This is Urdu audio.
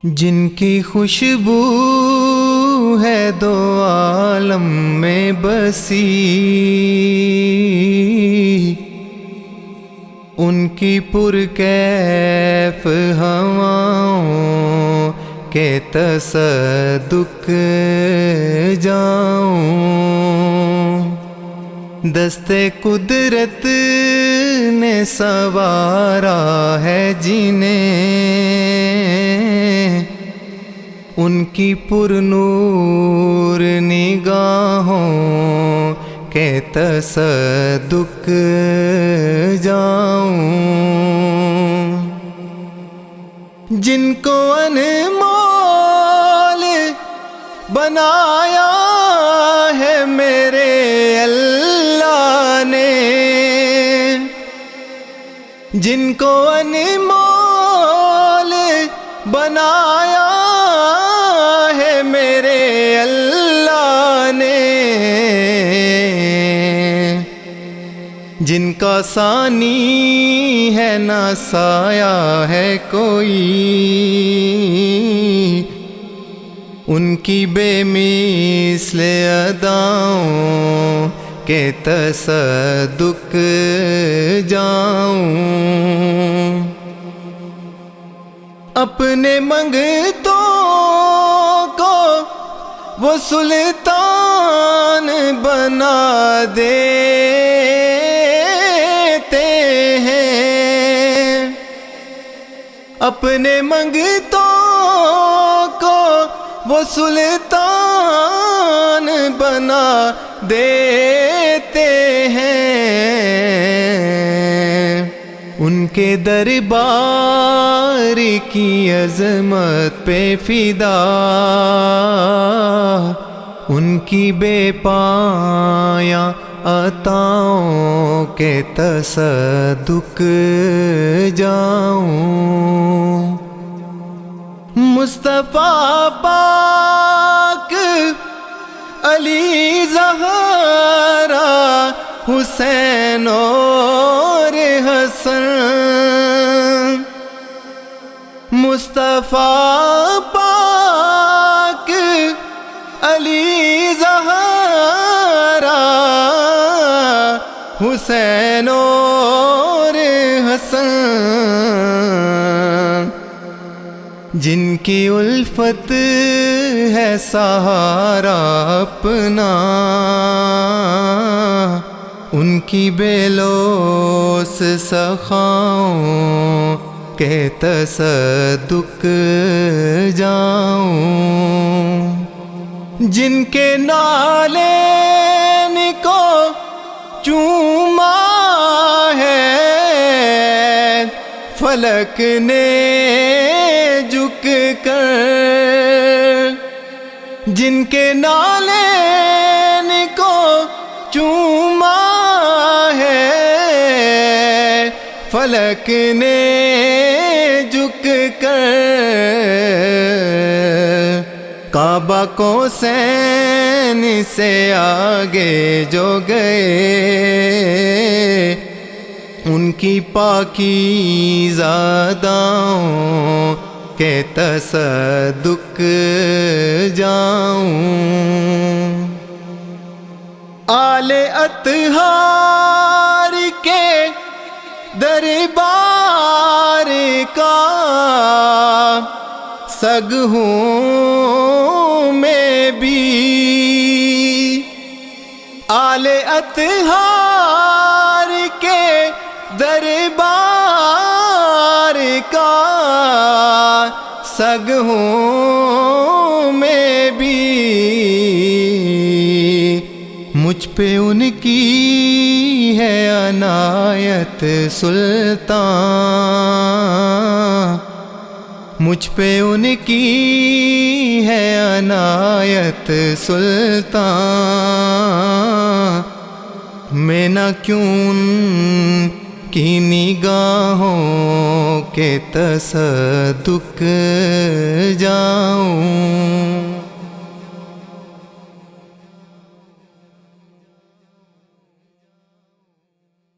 جن کی خوشبو ہے دو عالم میں بسی، ان کی پرکیف ہواؤں کے تصدق جاؤں، دست قدرت نے سنوارا ہے جنہیں، ان کی پرنور نگاہوں کے تصدق جاؤں، جن کو انمول بنایا ہے میرے اللہ نے، جن کو انمول بنایا ہے میرے اللہ نے، جن کا ثانی ہے نہ سایہ ہے کوئی، ان کی بے مثل اداؤں کے تصدق جاؤں، اپنے منگتوں کو وہ سلطان بنا دیتے ہیں، اپنے منگتوں کو وہ سلطان بنا دیتے ہیں، ان کے دربار کی عظمت پہ فدا، ان کی بے پایاں عطاؤں کے تصدق جاؤں، مصطفیٰ پاک علی زہرا حسین اور حسن، مصطفیٰ پاک علی زہرا حسین اور حسن، جن کی الفت ہے سہارا اپنا، ان کی بے لوث سخاؤں کے تصدق جاؤں، جن کے نالین کو چوما ہے فلک نے جھک کر، جن کے نالین کو چوما ہے فلک نے جھک کر، کعبہ کو سین سے آگے جو گئے، ان کی پاکیزہ اداؤں کے تصدق جاؤں، آل اطہار کے دربار کا سگ ہوں میں بھی، آل اطہار کے دربار کا سگ ہوں میں بھی، مجھ پہ ان کی ہے عنایت سلطان، مجھ پہ ان کی ہے عنایت سلطان، میں نہ کیوں ان کی نگاہوں کے تصدق جاؤں۔